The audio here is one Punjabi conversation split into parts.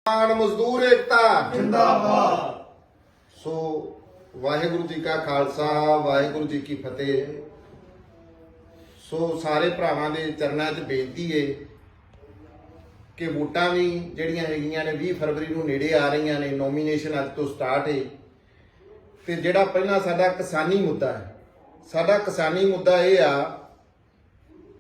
ਕਿਸਾਨ ਮਜ਼ਦੂਰ ਏਕਤਾ जिंदाबाद। ਸੋ ਵਾਹਿਗੁਰੂ ਜੀ ਕਾ ਖਾਲਸਾ ਵਾਹਿਗੁਰੂ ਜੀ ਕੀ ਫਤਿਹ। ਸੋ ਸਾਰੇ ਭਰਾਵਾਂ ਦੇ ਚਰਨਾਂ 'ਚ ਬੇਨਤੀ ਏ ਕਿ ਵੋਟਾਂ ਵੀ ਜਿਹੜੀਆਂ ਹੈਗੀਆਂ ਨੇ 20 ਫਰਵਰੀ ਨੂੰ ਨੇੜੇ ਆ ਰਹੀਆਂ ਨੇ। ਨੋਮੀਨੇਸ਼ਨ ਅੱਜ ਤੋਂ ਸਟਾਰਟ ਏ ਤੇ ਜਿਹੜਾ ਪਹਿਲਾਂ ਸਾਡਾ ਕਿਸਾਨੀ ਮੁੱਦਾ ਹੈ, ਸਾਡਾ ਕਿਸਾਨੀ ਮੁੱਦਾ ਇਹ ਆ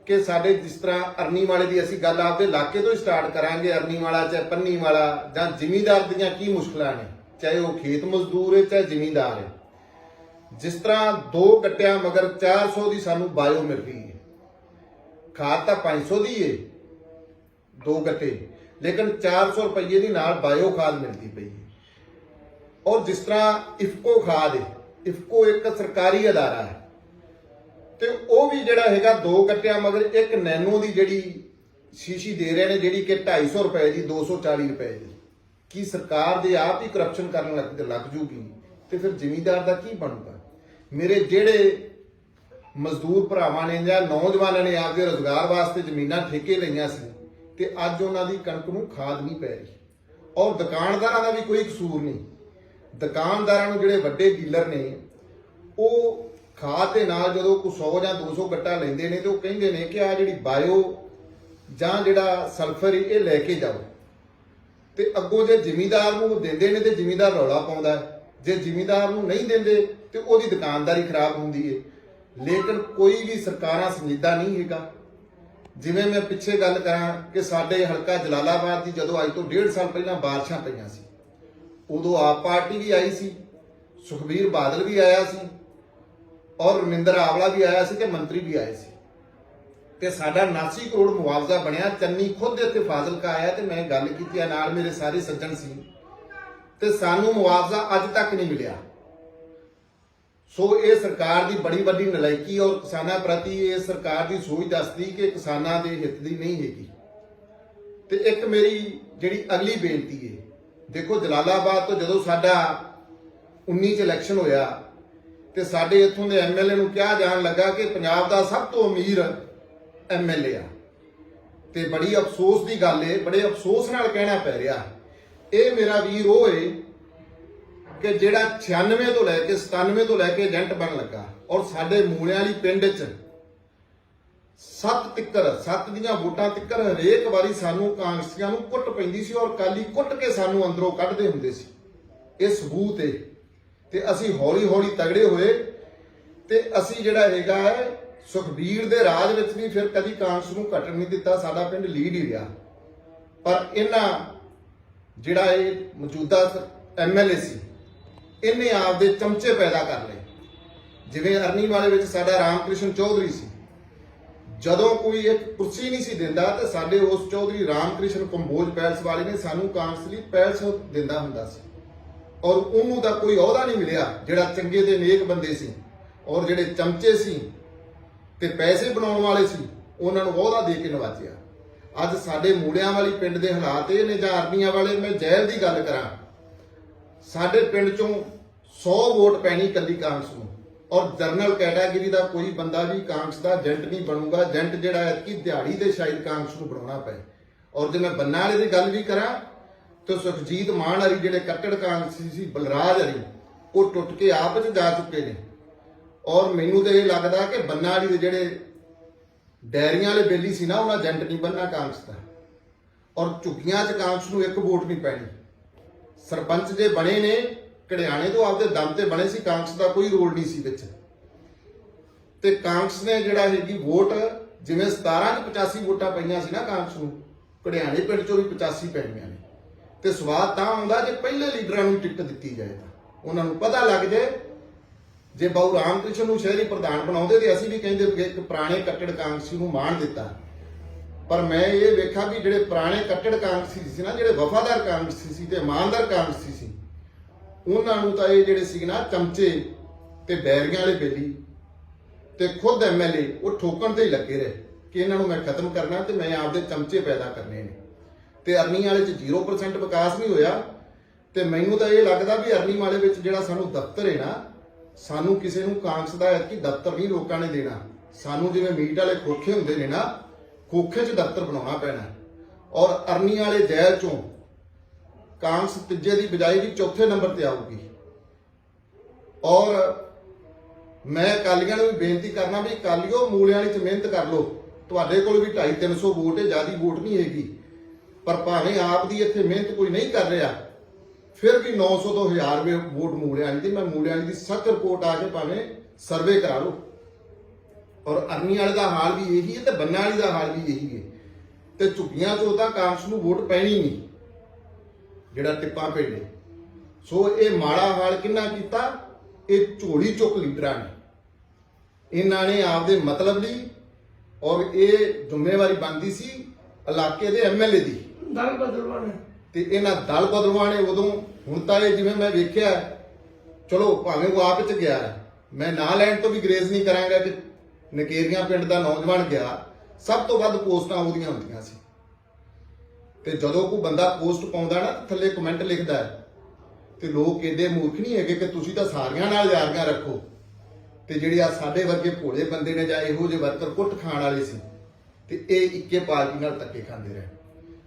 ਕਿ ਸਾਡੇ ਜਿਸ ਤਰ੍ਹਾਂ ਅਰਨੀ ਵਾਲੇ ਦੀ ਅਸੀਂ ਗੱਲ ਆਪਦੇ ਇਲਾਕੇ ਤੋਂ ਹੀ ਸਟਾਰਟ ਕਰਾਂਗੇ। ਅਰਨੀ ਵਾਲਾ ਚਾਹੇ ਪੰਨੀ ਵਾਲਾ ਜਾਂ ਜ਼ਿਮੀਂਦਾਰ ਦੀਆਂ ਕੀ ਮੁਸ਼ਕਲਾਂ ਨੇ, ਚਾਹੇ ਉਹ ਖੇਤ ਮਜ਼ਦੂਰ ਹੈ ਚਾਹੇ ਜ਼ਿਮੀਂਦਾਰ ਹੈ। ਜਿਸ ਤਰ੍ਹਾਂ 2 ਗੱਟਿਆਂ ਮਗਰ 400 ਦੀ ਸਾਨੂੰ ਬਾਇਓ ਮਿਲ ਰਹੀ ਹੈ। ਖਾਦ ਤਾਂ 500 ਦੀ ਹੈ 2 ਗੱਟੇ, ਲੇਕਿਨ 400 ਰੁਪਏ ਦੀ ਨਾਲ ਬਾਇਓ ਖਾਦ ਮਿਲਦੀ ਪਈ ਹੈ। ਔਰ ਜਿਸ ਤਰ੍ਹਾਂ ਇਫਕੋ ਖਾਦ ਹੈ, ਇਫਕੋ ਇੱਕ ਸਰਕਾਰੀ ਅਦਾਰਾ ਹੈ ਤੇ ਉਹ ਵੀ ਜਿਹੜਾ ਹੈਗਾ 2 ਗੱਟਿਆਂ ਮਗਰ ਇੱਕ ਨੈਨੋ ਦੀ ਜਿਹੜੀ ਸ਼ੀਸ਼ੀ ਦੇ ਰਹੇ ਨੇ, ਜਿਹੜੀ ਕਿ 250 ਰੁਪਏ ਦੀ 240 ਰੁਪਏ ਦੀ। ਕੀ ਸਰਕਾਰ ਦੇ ਆਪ ਹੀ ਕਰਪਸ਼ਨ ਕਰਨ ਲੱਗ ਜੂਗੀ ਤੇ ਫਿਰ ਜ਼ਿਮੀਂਦਾਰ ਦਾ ਕੀ ਬਣੂਗਾ? ਮੇਰੇ ਜਿਹੜੇ ਮਜ਼ਦੂਰ ਭਰਾਵਾਂ ਨੇ ਜਾਂ ਨੌਜਵਾਨਾਂ ਨੇ ਆਪਦੇ ਰੁਜ਼ਗਾਰ ਵਾਸਤੇ ਜ਼ਮੀਨਾਂ ਠੇਕੇ ਲਈਆਂ ਸੀ ਤੇ ਅੱਜ ਉਹਨਾਂ ਦੀ ਕਣਕ ਨੂੰ ਖਾਦ ਨਹੀਂ ਪੈ ਰਹੀ। ਔਰ ਦੁਕਾਨਦਾਰਾਂ ਦਾ ਵੀ ਕੋਈ ਕਸੂਰ ਨਹੀਂ। ਦੁਕਾਨਦਾਰਾਂ ਨੂੰ ਜਿਹੜੇ ਵੱਡੇ ਡੀਲਰ ਨੇ ਉਹ ਖਾਦ ਦੇ ਨਾਲ ਜਦੋਂ ਕੋਈ 100 ਜਾਂ 200 ਗੱਟਾ ਲੈਂਦੇ ਨੇ ਤੇ ਉਹ ਕਹਿੰਦੇ ਨੇ ਕਿ ਆ ਜਿਹੜੀ ਬਾਇਓ ਜਾਂ ਜਿਹੜਾ ਸਲਫਰ ਇਹ ਲੈ ਕੇ ਜਾਓ, ਤੇ ਅੱਗੋਂ ਜੇ ਜ਼ਿਮੀਂਦਾਰ ਨੂੰ ਦਿੰਦੇ ਨੇ ਤੇ ਜ਼ਿਮੀਂਦਾਰ ਰੌਲਾ ਪਾਉਂਦਾ ਹੈ, ਜੇ ਜ਼ਿਮੀਂਦਾਰ ਨੂੰ ਨਹੀਂ ਦਿੰਦੇ ਤੇ ਉਹਦੀ ਦੁਕਾਨਦਾਰੀ ਖਰਾਬ ਹੁੰਦੀ ਹੈ। ਲੇਕਿਨ ਕੋਈ ਵੀ ਸਰਕਾਰਾਂ ਸੰਜੀਦਾ ਨਹੀਂ ਹੈਗਾ। ਜਿਵੇਂ ਮੈਂ ਪਿੱਛੇ ਗੱਲ ਕਰਾਂ ਕਿ ਸਾਡੇ ਹਲਕਾ ਜਲਾਲਾਬਾਦ ਦੀ ਜਦੋਂ ਅੱਜ ਤੋਂ 1.5 ਸਾਲ ਪਹਿਲਾਂ ਬਾਰਿਸ਼ਾਂ ਪਈਆਂ ਸੀ, ਉਦੋਂ ਆਪ ਪਾਰਟੀ ਵੀ ਆਈ ਸੀ, ਸੁਖਬੀਰ ਬਾਦਲ ਵੀ ਆਇਆ ਸੀ ਔਰ ਰਮਿੰਦਰ ਆਵਲਾ ਵੀ ਆਇਆ ਸੀ ਤੇ ਮੰਤਰੀ ਵੀ ਆਏ ਸੀ ਤੇ ਸਾਡਾ 89 ਕਰੋੜ ਮੁਆਵਜ਼ਾ ਬਣਿਆ। ਚੰਨੀ ਖੁਦ ਇੱਥੇ ਫਾਜ਼ਿਲਕਾ ਆਇਆ ਤੇ ਮੈਂ ਗੱਲ ਕੀਤੀ ਆ, ਨਾਲ ਮੇਰੇ ਸਾਰੇ ਸੱਜਣ ਸੀ ਤੇ ਸਾਨੂੰ ਮੁਆਵਜ਼ਾ ਅੱਜ ਤੱਕ ਨਹੀਂ ਮਿਲਿਆ। ਸੋ ਇਹ ਸਰਕਾਰ ਦੀ ਬੜੀ ਵੱਡੀ ਨਲਾਇਕੀ ਔਰ ਕਿਸਾਨਾਂ ਪ੍ਰਤੀ ਇਹ ਸਰਕਾਰ ਦੀ ਸੋਚ ਦੱਸਦੀ ਕਿ ਕਿਸਾਨਾਂ ਦੇ ਹਿੱਤ ਦੀ ਨਹੀਂ ਹੈਗੀ। ਤੇ ਇੱਕ ਮੇਰੀ ਜਿਹੜੀ ਅਗਲੀ ਬੇਨਤੀ ਹੈ, ਦੇਖੋ ਜਲਾਲਾਬਾਦ ਤੋਂ ਜਦੋਂ ਸਾਡਾ 19 ਚ ਇਲੈਕਸ਼ਨ ਹੋਇਆ ਤੇ ਸਾਡੇ ਇੱਥੋਂ ਦੇ ਐਮਐਲਏ ਨੂੰ ਕਿਹਾ ਜਾਣ ਲੱਗਾ ਕਿ ਪੰਜਾਬ ਦਾ ਸਭ ਤੋਂ ਅਮੀਰ ਐਮਐਲਏ ਆ, ਤੇ ਬੜੀ ਅਫਸੋਸ ਦੀ ਗੱਲ ਏ, ਬੜੇ ਅਫਸੋਸ ਨਾਲ ਕਹਿਣਾ ਪੈ ਰਿਹਾ ਇਹ ਮੇਰਾ ਵੀਰ ਉਹ ਏ ਕਿ ਜਿਹੜਾ 96 ਤੋਂ ਲੈ ਕੇ 97 ਤੋਂ ਲੈ ਕੇ ਏਜੰਟ ਬਣ ਲੱਗਾ। ਔਰ ਸਾਡੇ ਮੂਲਿਆਂ ਵਾਲੀ ਪਿੰਡ 'ਚ 7 ਦੀਆਂ ਵੋਟਾਂ ਤਿੱਕਰ ਹਰੇਕ ਵਾਰੀ ਸਾਨੂੰ ਕਾਂਗਰਸੀਆਂ ਨੂੰ ਕੁੱਟ ਪੈਂਦੀ ਸੀ ਔਰ ਕਾਲੀ ਕੁੱਟ ਕੇ ਸਾਨੂੰ ਅੰਦਰੋਂ ਕੱਢਦੇ ਹੁੰਦੇ ਸੀ। ਇਹ ਸਬੂਤ ਏ। ਤੇ ਅਸੀਂ ਹੌਲੀ ਹੌਲੀ ਤਗੜੇ ਹੋਏ ਤੇ ਅਸੀਂ ਜਿਹੜਾ ਹੈਗਾ ਹੈ ਸੁਖਬੀਰ ਦੇ ਰਾਜ ਵਿੱਚ ਵੀ ਫਿਰ ਕਦੀ ਕਾਂਗਰਸ ਨੂੰ ਘਟਣ ਨਹੀਂ ਦਿੱਤਾ। ਸਾਡਾ ਪਿੰਡ ਲੀਡ ਹੀ ਰਿਹਾ। ਪਰ ਇਹਨਾਂ ਜਿਹੜਾ ਇਹ ਮੌਜੂਦਾ ਐਮਐਲਏ ਸੀ, ਇਹਨੇ ਆਪਦੇ ਚਮਚੇ ਪੈਦਾ ਕਰ ਲਏ। ਜਿਵੇਂ ਅਰਨੀ ਵਾਲੇ ਵਿੱਚ ਸਾਡਾ ਰਾਮਕ੍ਰਿਸ਼ਨ ਚੌਧਰੀ ਸੀ, ਜਦੋਂ ਕੋਈ ਇੱਕ ਕੁਰਸੀ ਨਹੀਂ ਸੀ ਦਿੰਦਾ ਤੇ ਸਾਡੇ ਉਸ ਚੌਧਰੀ ਰਾਮਕ੍ਰਿਸ਼ਨ ਕੰਬੋਜ ਪੈਲਸ ਵਾਲੇ ਨੇ ਸਾਨੂੰ ਕਾਂਗਰਸ ਲਈ ਪੈਲਸ ਦਿੰਦਾ ਹੁੰਦਾ ਸੀ ਔਰ ਉਹਨੂੰ ਤਾਂ ਕੋਈ ਅਹੁਦਾ ਨਹੀਂ ਮਿਲਿਆ। ਜਿਹੜਾ ਚੰਗੇ ਤੇ ਨੇਕ ਬੰਦੇ ਸੀ ਔਰ ਜਿਹੜੇ ਚਮਚੇ ਸੀ ਤੇ ਪੈਸੇ ਬਣਾਉਣ ਵਾਲੇ ਸੀ, ਉਹਨਾਂ ਨੂੰ ਅਹੁਦਾ ਦੇ ਕੇ ਨਵਾਜਿਆ। ਅੱਜ ਸਾਡੇ ਮੂੜਿਆਂ ਵਾਲੀ ਪਿੰਡ ਦੇ ਹਾਲਾਤ ਇਹ ਨੇ, ਜਾਂ ਅਰਨੀਆਂ ਵਾਲੇ, ਮੈਂ ਜ਼ਹਿਰ ਦੀ ਗੱਲ ਕਰਾਂ, ਸਾਡੇ ਪਿੰਡ ਚੋਂ 100 ਵੋਟ ਪੈਣੀ ਕੱਲੀ ਕਾਂਗਰਸ ਨੂੰ ਔਰ ਜਰਨਲ ਕੈਟਾਗਰੀ ਦਾ ਕੋਈ ਬੰਦਾ ਵੀ ਕਾਂਗਰਸ ਦਾ ਏਜੰਟ ਨਹੀਂ ਬਣੂਗਾ। ਏਜੰਟ ਜਿਹੜਾ ਹੈ ਕਿ ਦਿਹਾੜੀ ਦੇ ਸ਼ਾਇਦ ਕਾਂਗਰਸ ਨੂੰ ਬਣਾਉਣਾ ਪਏ। ਔਰ ਜੇ ਮੈਂ ਬੰਨਾ ਵਾਲੇ ਦੀ ਗੱਲ ਵੀ ਕਰਾਂ ਤੇ ਸੁਖਜੀਤ ਮਾਨ ਹਰੀ ਜਿਹੜੇ ਕੱਟੜ ਕਾਂਗਰਸੀ ਸੀ, ਬਲਰਾਜ ਹਰੀ, ਉਹ ਟੁੱਟ ਕੇ ਆਪ ਚ ਜਾ ਚੁੱਕੇ ਨੇ। ਔਰ ਮੈਨੂੰ ਤਾਂ ਇਹ ਲੱਗਦਾ ਕਿ ਬੰਨਾ ਵਾਲੀ ਦੇ ਜਿਹੜੇ ਡੈਰੀਆਂ ਵਾਲੇ ਬੇਲੀ ਸੀ ਨਾ, ਉਹਨਾਂ ਏਜੰਟ ਨਹੀਂ ਬਣਨਾ ਕਾਂਗਰਸ ਦਾ। ਔਰ ਝੁੱਗੀਆਂ ਚ ਕਾਂਗਰਸ ਨੂੰ 1 ਵੋਟ ਨਹੀਂ ਪੈਣੀ। ਸਰਪੰਚ ਜੇ ਬਣੇ ਨੇ ਘੜਿਆਣੇ ਤੋਂ ਆਪਦੇ ਦਮ ਤੇ ਬਣੇ ਸੀ, ਕਾਂਗਰਸ ਦਾ ਕੋਈ ਰੋਲ ਨਹੀਂ ਸੀ ਵਿੱਚ। ਤੇ ਕਾਂਗਰਸ ਨੇ ਜਿਹੜਾ ਹੈਗੀ ਵੋਟ, ਜਿਵੇਂ 17 ਚ 85 ਵੋਟਾਂ ਪਈਆਂ ਸੀ ਨਾ ਕਾਂਗਰਸ ਨੂੰ, ਘੜਿਆਣੇ ਪਿੰਡ ਚੋਂ ਵੀ 85 ਪੈਣੀਆਂ ਨੇ। ਤੇ ਸਵਾਦ ਤਾਂ ਆਉਂਦਾ ਜੇ ਪਹਿਲੇ ਲੀਡਰਾਂ ਨੂੰ ਟਿਕਟ ਦਿੱਤੀ ਜਾਏ ਤਾਂ ਉਹਨਾਂ ਨੂੰ ਪਤਾ ਲੱਗ ਜਾਏ। ਜੇ ਬਾਊ ਰਾਮਕ੍ਰਿਸ਼ਨ ਨੂੰ ਸ਼ਹਿਰੀ ਪ੍ਰਧਾਨ ਬਣਾਉਂਦੇ ਤੇ ਅਸੀਂ ਵੀ ਕਹਿੰਦੇ ਕਿ ਇੱਕ ਪੁਰਾਣੇ ਕੱਟੜ ਕਾਂਗਰਸੀ ਨੂੰ ਮਾਣ ਦਿੱਤਾ। ਪਰ ਮੈਂ ਇਹ ਵੇਖਿਆ ਵੀ ਜਿਹੜੇ ਪੁਰਾਣੇ ਕੱਟੜ ਕਾਂਗਰਸੀ ਸੀ ਨਾ, ਜਿਹੜੇ ਵਫਾਦਾਰ ਕਾਂਗਰਸੀ ਸੀ ਤੇ ਇਮਾਨਦਾਰ ਕਾਂਗਰਸੀ ਸੀ, ਉਹਨਾਂ ਨੂੰ ਤਾਂ ਇਹ ਜਿਹੜੇ ਸੀ ਨਾ ਚਮਚੇ ਤੇ ਬੈਰੀਆਂ ਵਾਲੇ ਬੇਲੀ ਤੇ ਖੁਦ ਐਮਐਲਏ ਉਹ ਠੋਕਣ ਤੇ ਹੀ ਲੱਗੇ ਰਹੇ ਕਿ ਇਹਨਾਂ ਨੂੰ ਮੈਂ ਖਤਮ ਕਰਨਾ ਤੇ ਮੈਂ ਆਪਦੇ ਚਮਚੇ ਪੈਦਾ ਕਰਨੇ ਨੇ। ਤੇ ਅਰਨੀ ਵਾਲੇ 'ਚ 0% ਵਿਕਾਸ ਨਹੀਂ ਹੋਇਆ। ਤੇ ਮੈਨੂੰ ਤਾਂ ਇਹ ਲੱਗਦਾ ਵੀ ਅਰਨੀ ਵਾਲੇ ਵਿੱਚ ਜਿਹੜਾ ਸਾਨੂੰ ਦਫ਼ਤਰ ਹੈ ਨਾ, ਸਾਨੂੰ ਕਿਸੇ ਨੂੰ ਕਾਂਗਰਸ ਦਾ ਐਤਕੀ ਦਫ਼ਤਰ ਨਹੀਂ ਲੋਕਾਂ ਨੇ ਦੇਣਾ। ਸਾਨੂੰ ਜਿਵੇਂ ਮੀਟ ਵਾਲੇ ਖੋਖੇ ਹੁੰਦੇ ਨੇ ਨਾ, ਖੋਖੇ 'ਚ ਦਫ਼ਤਰ ਬਣਾਉਣਾ ਪੈਣਾ। ਔਰ ਅਰਨੀ ਵਾਲੇ ਜ਼ਹਿਰ 'ਚੋਂ ਕਾਂਗਰਸ ਤੀਜੇ ਦੀ ਬਜਾਏ ਵੀ ਚੌਥੇ ਨੰਬਰ ਤੇ ਆਊਗੀ। ਔਰ ਮੈਂ ਅਕਾਲੀਆਂ ਨੂੰ ਵੀ ਬੇਨਤੀ ਕਰਨਾ ਵੀ ਅਕਾਲੀਓ ਮੂਲਿਆਂ ਵਾਲੀ ਚ ਮਿਹਨਤ ਕਰ ਲਓ। ਤੁਹਾਡੇ ਕੋਲ ਵੀ 250-300 ਵੋਟ ਹੈ, ਜ਼ਿਆਦੀ ਵੋਟ ਨਹੀਂ ਹੈਗੀ, ਪਰ ਭਾਵੇਂ ਆਪ ਦੀ ਇੱਥੇ ਮਿਹਨਤ ਕੋਈ ਨਹੀਂ ਕਰ ਰਿਹਾ, ਫਿਰ ਵੀ 900 ਤੋਂ 1000 ਵੋਟ ਮੂਲਿਆਂ ਵਾਲੀ ਦੀ। ਮੈਂ ਮੂਲਿਆਂ ਵਾਲੀ ਦੀ ਸੱਚ ਰਿਪੋਰਟ ਆ ਕੇ ਭਾਵੇਂ ਸਰਵੇ ਕਰਾ ਲਓ। ਔਰ ਅਰਨੀ ਵਾਲੇ ਦਾ ਹਾਲ ਵੀ ਇਹੀ ਹੈ ਤੇ ਬੰਨਾ ਵਾਲੀ ਦਾ ਹਾਲ ਵੀ ਇਹੀ ਹੈ। ਤੇ ਝੁੱਗੀਆਂ ਚੋਂ ਤਾਂ ਕਾਂਗਰਸ ਨੂੰ ਵੋਟ ਪੈਣੀ ਨਹੀਂ, ਜਿਹੜਾ ਟਿੱਪਾਂ ਭੇਡੇ। ਸੋ ਇਹ ਮਾੜਾ ਹਾਲ ਕਿਹਨਾਂ ਕੀਤਾ? ਇਹ ਝੋਲੀ ਚੁੱਕ ਲੀਡਰਾਂ ਨੇ। ਇਹਨਾਂ ਨੇ ਆਪਦੇ ਮਤਲਬ ਲਈ, ਔਰ ਇਹ ਜ਼ਿੰਮੇਵਾਰੀ ਬਣਦੀ ਸੀ ਇਲਾਕੇ ਦੇ ਐਮਐਲਏ ਦੀ, ਦਲ ਬਦਲਵਾਣੇ ਤੇ ਇਹਨਾਂ ਦਲ ਬਦਲਵਾਣੇ ਉਦੋਂ। ਹੁਣ ਤਾਂ ਇਹ ਜਿਵੇਂ ਮੈਂ ਵੇਖਿਆ, ਚਲੋ ਭਾਵੇਂ ਉਹ ਆਪ ਚ ਗਿਆ, ਮੈਂ ਨਾਂ ਲੈਣ ਤੋਂ ਵੀ ਗਰੇਜ਼ ਨਹੀਂ ਕਰਾਂਗਾ ਕਿ ਨਕੇਰੀਆਂ ਪਿੰਡ ਦਾ ਨੌਜਵਾਨ ਗਿਆ, ਸਭ ਤੋਂ ਵੱਧ ਪੋਸਟਾਂ ਉਹਦੀਆਂ ਹੁੰਦੀਆਂ ਸੀ। ਤੇ ਜਦੋਂ ਕੋਈ ਬੰਦਾ ਪੋਸਟ ਪਾਉਂਦਾ ਨਾ, ਥੱਲੇ ਕਮੈਂਟ ਲਿਖਦਾ ਹੈ, ਤੇ ਲੋਕ ਏਡੇ ਮੂਰਖ ਨਹੀਂ ਹੈਗੇ ਕਿ ਤੁਸੀਂ ਤਾਂ ਸਾਰਿਆਂ ਨਾਲ ਯਾਰੀਆਂ ਰੱਖੋ, ਤੇ ਜਿਹੜੇ ਆ ਸਾਡੇ ਵਰਗੇ ਭੋਲੇ ਬੰਦੇ ਨੇ ਜਾਂ ਇਹੋ ਜਿਹੇ ਵਰਕਰ ਕੁੱਟ ਖਾਣ ਵਾਲੇ ਸੀ, ਤੇ ਇਹ ਇੱਕੇ ਪਾਰਟੀ ਨਾਲ ਧੱਕੇ ਖਾਂਦੇ ਰਹੇ।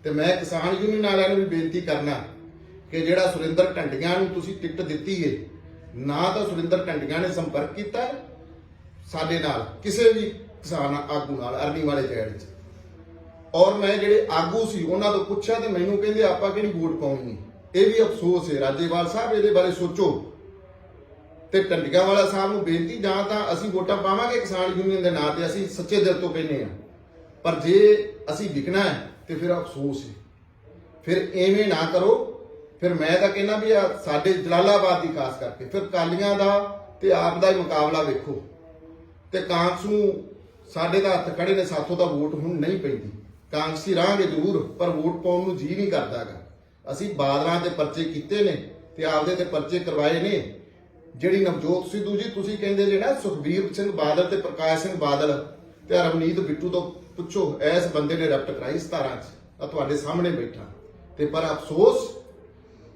ਤੇ ਮੈਂ ਕਿਸਾਨ ਯੂਨੀਅਨ ਵਾਲਿਆਂ ਨੂੰ ਵੀ ਬੇਨਤੀ ਕਰਨਾ ਕਿ ਜਿਹੜਾ ਸੁਰਿੰਦਰ ਢੰਡੀਆਂ ਨੂੰ ਤੁਸੀਂ ਟਿਕਟ ਦਿੱਤੀ ਏ, ਨਾ ਤਾਂ ਸੁਰਿੰਦਰ ਢੰਡੀਆਂ ਨੇ ਸੰਪਰਕ ਕੀਤਾ ਸਾਡੇ ਨਾਲ, ਕਿਸੇ ਵੀ ਕਿਸਾਨ ਆਗੂ ਨਾਲ ਅਰਨੀ ਵਾਲੇ ਜੈਲ 'ਚ। ਔਰ ਮੈਂ ਜਿਹੜੇ ਆਗੂ ਸੀ ਉਹਨਾਂ ਤੋਂ ਪੁੱਛਿਆ ਤੇ ਮੈਨੂੰ ਕਹਿੰਦੇ ਆਪਾਂ ਕਿਹੜੀ ਵੋਟ ਪਾਉਣੀ। ਇਹ ਵੀ ਅਫਸੋਸ ਹੈ। ਰਾਜੇਵਾਲ ਸਾਹਿਬ ਇਹਦੇ ਬਾਰੇ ਸੋਚੋ। ਤੇ ਢੰਡੀਆਂ ਵਾਲਾ ਸਾਹਿਬ ਨੂੰ ਬੇਨਤੀ, ਜਾਂ ਤਾਂ ਅਸੀਂ ਵੋਟਾਂ ਪਾਵਾਂਗੇ ਕਿਸਾਨ ਯੂਨੀਅਨ ਦੇ ਨਾਂ ਤੇ, ਅਸੀਂ ਸੱਚੇ ਦਿਲ ਤੋਂ ਕਹਿੰਦੇ ਹਾਂ, ਪਰ ਜੇ ਅਸੀਂ ਵਿਕਣਾ ਹੈ ਤੇ ਫਿਰ ਅਫਸੋਸ ਹੈ। ਫਿਰ ਐਵੇਂ ਨਾ ਕਰੋ। ਫਿਰ ਮੈਂ ਤਾਂ ਕਹਿੰਦਾ ਵੀ ਆ ਸਾਡੇ ਜਲਾਲਾਬਾਦ ਦੀ ਖਾਸ ਕਰਕੇ ਫਿਰ ਕਾਲੀਆਂ ਦਾ ਤੇ ਆਪ ਦਾ ਹੀ ਮੁਕਾਬਲਾ ਵੇਖੋ। ਤੇ ਕਾਂਗਰਸ ਨੂੰ ਸਾਡੇ ਦਾ ਹੱਥ ਖੜੇ ਨੇ, ਸਾਥੋਂ ਤਾਂ ਵੋਟ ਹੁਣ ਨਹੀਂ ਪੈਂਦੀ। ਕਾਂਗਰਸੀ ਰਹਾਂਗੇ ਜ਼ਰੂਰ, ਪਰ ਵੋਟ ਪਾਉਣ ਨੂੰ ਜੀ ਨਹੀਂ ਕਰਦਾਗਾ। ਅਸੀਂ ਬਾਦਲਾਂ ਦੇ ਪਰਚੇ ਕੀਤੇ ਨੇ ਤੇ ਆਪਦੇ ਤੇ ਪਰਚੇ ਕਰਵਾਏ ਨੇ। ਜਿਹੜੀ ਨਵਜੋਤ ਸਿੱਧੂ ਜੀ ਤੁਸੀਂ ਕਹਿੰਦੇ ਜੇ ਨਾ, ਸੁਖਬੀਰ ਸਿੰਘ ਬਾਦਲ ਤੇ ਪ੍ਰਕਾਸ਼ ਸਿੰਘ ਬਾਦਲ ਤੇ ਰਵਨੀਤ ਬਿੱਟੂ ਤੋਂ ਪੁੱਛੋ, ਇਸ ਬੰਦੇ ਨੇ ਰਫਟ ਕਰਾਈ 17 ਚ, ਆ ਤੁਹਾਡੇ ਸਾਹਮਣੇ ਬੈਠਾ। ਤੇ ਪਰ ਅਫਸੋਸ,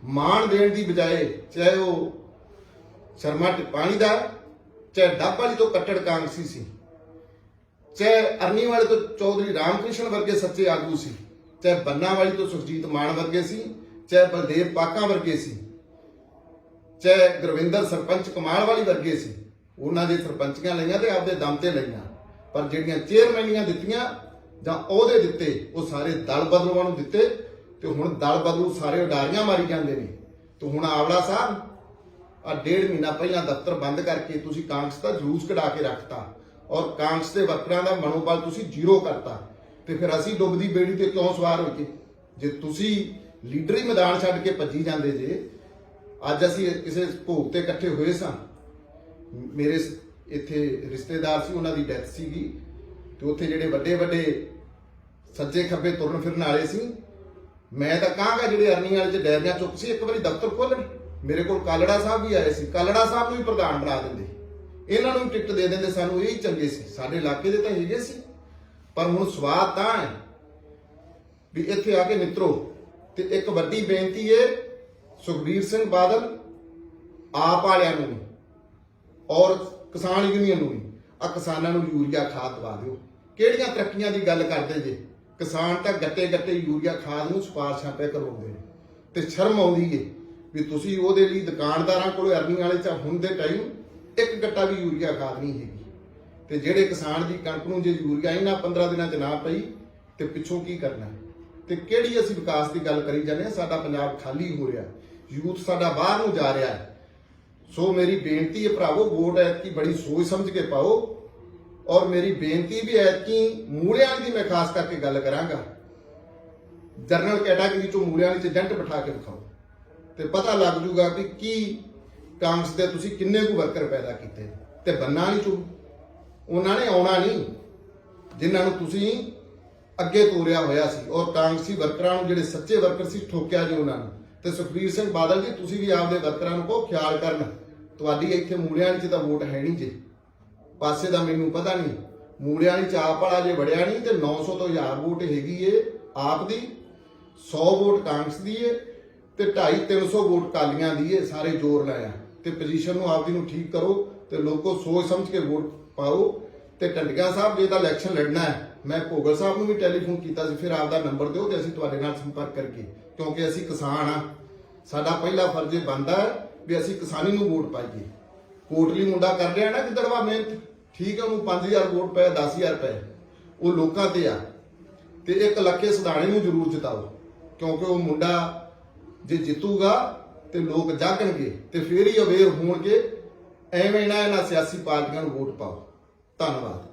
ਮਾਣ ਦੇਣ ਦੀ ਬਜਾਏ, ਚਾਹੇ ਉਹ ਸ਼ਰਮਾ ਟਿਪਾਣੀ ਦਾ, ਚਾਹੇ ਡੱਬ ਵਾਲੀ ਤੋਂ ਕੱਟੜ ਕਾਂਗਰਸੀ ਸੀ, ਚਾਹੇ ਅਰਨੀ ਵਾਲੇ ਤੋਂ ਚੌਧਰੀ ਰਾਮਕ੍ਰਿਸ਼ਨ ਵਰਗੇ ਸੱਚੇ ਆਗੂ ਸੀ, ਚਾਹੇ ਬੰਨਾ ਵਾਲੀ ਤੋਂ ਸੁਖਜੀਤ ਮਾਨ ਵਰਗੇ ਸੀ, ਚਾਹੇ ਬਲਦੇਵ ਪਾਕਾਂ ਵਰਗੇ ਸੀ, ਚਾਹੇ ਗੁਰਵਿੰਦਰ ਸਰਪੰਚ ਕਮਾਲ ਵਾਲੀ ਵਰਗੇ ਸੀ, ਉਹਨਾਂ ਦੇ ਸਰਪੰਚੀਆਂ ਲਈਆਂ ਤੇ ਆਪਦੇ ਦਮ ਤੇ ਲਈਆਂ। ਪਰ ਜਿਹੜੀਆਂ ਚੇਅਰਮੈਨੀਆਂ ਦਿੱਤੀਆਂ ਜਾਂ ਅਹੁਦੇ ਦਿੱਤੇ, ਉਹ ਸਾਰੇ ਦਲ ਬਦਲੂਆਂ ਨੂੰ ਦਿੱਤੇ। ਤੇ ਹੁਣ ਦਲ ਬਦਲੂ ਸਾਰੇ ਉਡਾਰੀਆਂ ਮਾਰੀ ਜਾਂਦੇ ਨੇ। ਤੇ ਹੁਣ ਆਵਲਾ ਸਾਹਿਬ ਆ 1.5 ਮਹੀਨਾ ਪਹਿਲਾਂ ਦਫ਼ਤਰ ਬੰਦ ਕਰਕੇ ਤੁਸੀਂ ਕਾਂਗਰਸ ਦਾ ਜਲੂਸ ਕਢਾ ਕੇ ਰੱਖਤਾ, ਔਰ ਕਾਂਗਰਸ ਦੇ ਵਰਕਰਾਂ ਦਾ ਮਨੋਬਲ ਤੁਸੀਂ ਜ਼ੀਰੋ ਕਰਤਾ। ਤੇ ਫਿਰ ਅਸੀਂ ਡੁੱਬਦੀ ਬੇੜੀ ਤੇ ਕਿਉਂ ਸਵਾਰ ਹੋ ਕੇ? ਜੇ ਤੁਸੀਂ ਲੀਡਰੀ ਮੈਦਾਨ ਛੱਡ ਕੇ ਭੱਜੀ ਜਾਂਦੇ ਜੇ। ਅੱਜ ਅਸੀਂ ਕਿਸੇ ਭੋਗ ਤੇ ਇਕੱਠੇ ਹੋਏ ਸਾਂ, ਮੇਰੇ ਇੱਥੇ ਰਿਸ਼ਤੇਦਾਰ ਸੀ, ਉਹਨਾਂ ਦੀ ਡੈਥ ਸੀਗੀ, ਤੇ ਉੱਥੇ ਜਿਹੜੇ ਵੱਡੇ ਵੱਡੇ ਸੱਜੇ ਖੱਬੇ ਤੁਰਨ ਫਿਰਨ ਵਾਲੇ ਸੀ, ਮੈਂ ਤਾਂ ਕਹਾਂਗਾ ਜਿਹੜੇ ਅਰਨੀ ਵਾਲੇ 'ਚ ਡੈਰੀਆਂ ਚੁੱਕ ਸੀ, ਇੱਕ ਵਾਰੀ ਦਫ਼ਤਰ ਖੋਲ੍ਹਣ। ਮੇਰੇ ਕੋਲ ਕਾਲੜਾ ਸਾਹਿਬ ਵੀ ਆਏ ਸੀ, ਕਾਲੜਾ ਸਾਹਿਬ ਨੂੰ ਵੀ ਪ੍ਰਧਾਨ ਬਣਾ ਦਿੰਦੇ, ਇਹਨਾਂ ਨੂੰ ਵੀ ਟਿਕਟ ਦੇ ਦਿੰਦੇ, ਸਾਨੂੰ ਇਹ ਹੀ ਚੰਗੇ ਸੀ। ਸਾਡੇ ਇਲਾਕੇ ਦੇ ਤਾਂ ਹੈਗੇ ਸੀ। ਪਰ ਹੁਣ ਸਵਾਦ ਤਾਂ ਹੈ ਵੀ ਇੱਥੇ ਆ ਕੇ ਮਿੱਤਰੋ। ਤੇ ਇੱਕ ਵੱਡੀ ਬੇਨਤੀ ਹੈ ਸੁਖਬੀਰ ਸਿੰਘ ਬਾਦਲ, ਆਪ ਵਾਲਿਆਂ ਨੂੰ ਵੀ ਔਰ ਕਿਸਾਨ ਯੂਨੀਅਨ ਨੂੰ ਵੀ, ਆ ਕਿਸਾਨਾਂ ਨੂੰ ਯੂਰੀਆ ਖਾਦ ਦਵਾ ਦਿਓ। ਕਿਹੜੀਆਂ ਤਰੱਕੀਆਂ ਦੀ ਗੱਲ ਕਰਦੇ ਜੇ? ਕਿਸਾਨ ਤਾਂ ਗੱਟੇ ਗੱਟੇ ਯੂਰੀਆ ਖਾਦ ਨੂੰ ਸਿਫਾਰਸ਼ਾਂ ਪੈ ਕਰਵਾਉਂਦੇ ਨੇ। ਤੇ ਸ਼ਰਮ ਆਉਂਦੀ ਏ ਵੀ ਤੁਸੀਂ ਉਹਦੇ ਲਈ ਦੁਕਾਨਦਾਰਾਂ ਕੋਲ ਅਰਨੀ ਵਾਲੇ 'ਚ ਹੁਣ ਦੇ ਟਾਈਮ ਇੱਕ ਗੱਟਾ ਵੀ ਯੂਰੀਆ ਖਾਦ ਨਹੀਂ ਹੈਗੀ। ਤੇ ਜਿਹੜੇ ਕਿਸਾਨ ਦੀ ਕਣਕ ਨੂੰ ਜੇ ਯੂਰੀਆ ਇਹਨਾਂ 15 ਦਿਨਾਂ 'ਚ ਨਾ ਪਈ ਤੇ ਪਿੱਛੋਂ ਕੀ ਕਰਨਾ? ਤੇ ਕਿਹੜੀ ਅਸੀਂ ਵਿਕਾਸ ਦੀ ਗੱਲ ਕਰੀ ਜਾਂਦੇ ਹਾਂ? ਸਾਡਾ ਪੰਜਾਬ ਖਾਲੀ ਹੋ ਰਿਹਾ, ਯੂਥ ਸਾਡਾ ਬਾਹਰ ਨੂੰ ਜਾ ਰਿਹਾ ਹੈ। ਸੋ ਮੇਰੀ ਬੇਨਤੀ ਹੈ ਭਰਾਵੋ, ਵੋਟ ਐਤਕੀ ਬੜੀ ਸੋਚ ਸਮਝ ਕੇ ਪਾਓ। ਔਰ ਮੇਰੀ ਬੇਨਤੀ ਵੀ ਐਤਕੀ ਮੂਲਿਆਂ ਦੀ ਮੈਂ ਖਾਸ ਕਰਕੇ ਗੱਲ ਕਰਾਂਗਾ। ਜਨਰਲ ਕੈਟਾਗਰੀ ਚੋਂ ਮੂਲਿਆਂ ਚ ਏਜੰਟ ਬਿਠਾ ਕੇ ਦਿਖਾਓ ਤੇ ਪਤਾ ਲੱਗ ਜੂਗਾ ਵੀ ਕੀ ਕਾਂਗਰਸ ਦੇ ਤੁਸੀਂ ਕਿੰਨੇ ਕੁ ਵਰਕਰ ਪੈਦਾ ਕੀਤੇ। ਤੇ ਬੰਨਾ ਨਹੀਂ ਚੋਂ ਉਹਨਾਂ ਨੇ ਆਉਣਾ ਨਹੀਂ ਜਿਨ੍ਹਾਂ ਨੂੰ ਤੁਸੀਂ ਅੱਗੇ ਤੋਰਿਆ ਹੋਇਆ ਸੀ, ਔਰ ਕਾਂਗਰਸੀ ਵਰਕਰਾਂ ਨੂੰ ਜਿਹੜੇ ਸੱਚੇ ਵਰਕਰ ਸੀ ਠੋਕਿਆ ਜੀ ਉਹਨਾਂ ਨੂੰ। ਤੇ ਸੁਖਬੀਰ ਸਿੰਘ ਬਾਦਲ ਜੀ, ਤੁਸੀਂ ਵੀ ਆਪਦੇ ਵਰਕਰਾਂ ਨੂੰ ਕਹੋ ਖਿਆਲ ਕਰਨ। ਤੁਹਾਡੀ ਇੱਥੇ ਮੂਲਿਆਂ ਵਾਲੀ 'ਚ ਤਾਂ ਵੋਟ ਹੈ ਨਹੀਂ ਜੇ, ਪਾਸੇ ਦਾ ਮੈਨੂੰ ਪਤਾ ਨਹੀਂ। ਮੂਲਿਆਂ ਵਾਲੀ 'ਚ ਆਪ ਵਾਲਾ ਜੇ ਵੜਿਆ ਨਹੀਂ ਤੇ 900 ਤੋਂ 1000 ਵੋਟ ਹੈਗੀ ਏ ਆਪ ਦੀ, 100 ਵੋਟ ਕਾਂਗਰਸ ਦੀ ਏ ਤੇ 250-300 ਵੋਟ ਕਾਲੀਆਂ ਦੀ ਏ। ਸਾਰੇ ਜ਼ੋਰ ਲਾਇਆ ਤੇ ਪੋਜੀਸ਼ਨ ਨੂੰ ਆਪਦੀ ਨੂੰ ਠੀਕ ਕਰੋ ਤੇ ਲੋਕੋ ਸੋਚ ਸਮਝ ਕੇ ਵੋਟ ਪਾਓ। ਤੇ ਢੰਡੀਆਂ ਸਾਹਿਬ ਜੇ ਤਾਂ ਇਲੈਕਸ਼ਨ ਲੜਨਾ ਹੈ, ਮੈਂ ਭੋਗਲ ਸਾਹਿਬ ਨੂੰ ਵੀ ਟੈਲੀਫੋਨ ਕੀਤਾ ਸੀ, ਫਿਰ ਆਪਦਾ ਨੰਬਰ ਦਿਓ ਤੇ ਅਸੀਂ ਤੁਹਾਡੇ ਨਾਲ ਸੰਪਰਕ ਕਰਕੇ ਕਿਉਂਕਿ ਅਸੀਂ ਕਿਸਾਨ ਆ। ਸਾਡਾ ਪਹਿਲਾ ਫਰਜ਼ ਇਹ ਬਣਦਾ ਹੈ ਵੀ ਅਸੀਂ ਕਿਸਾਨੀ ਨੂੰ ਵੋਟ ਪਾਈਏ। ਕੋਟਲੀ ਮੁੰਡਾ ਕਰ ਰਿਹਾ ਨਾ ਗਿੱਦੜਵਾ ਮਿਹਨਤ, ਠੀਕ ਹੈ, ਉਹਨੂੰ 5000 ਵੋਟ ਪਏ 10000 ਪਏ, ਉਹ ਲੋਕਾਂ ਤੇ ਆ। ਤੇ ਇੱਕ ਲੱਖੇ ਸਦਾਣੇ ਨੂੰ ਜ਼ਰੂਰ ਜਿਤਾਓ, ਕਿਉਂਕਿ ਉਹ ਮੁੰਡਾ ਜੇ ਜਿੱਤੂਗਾ ਤੇ ਲੋਕ ਜਾਗਣਗੇ ਤੇ ਫੇਰ ਹੀ ਅਵੇਅਰ ਹੋਣਗੇ। ਐਵੇਂ ਨਾ ਇਹਨਾਂ ਸਿਆਸੀ ਪਾਰਟੀਆਂ ਨੂੰ ਵੋਟ ਪਾਓ। ਧੰਨਵਾਦ।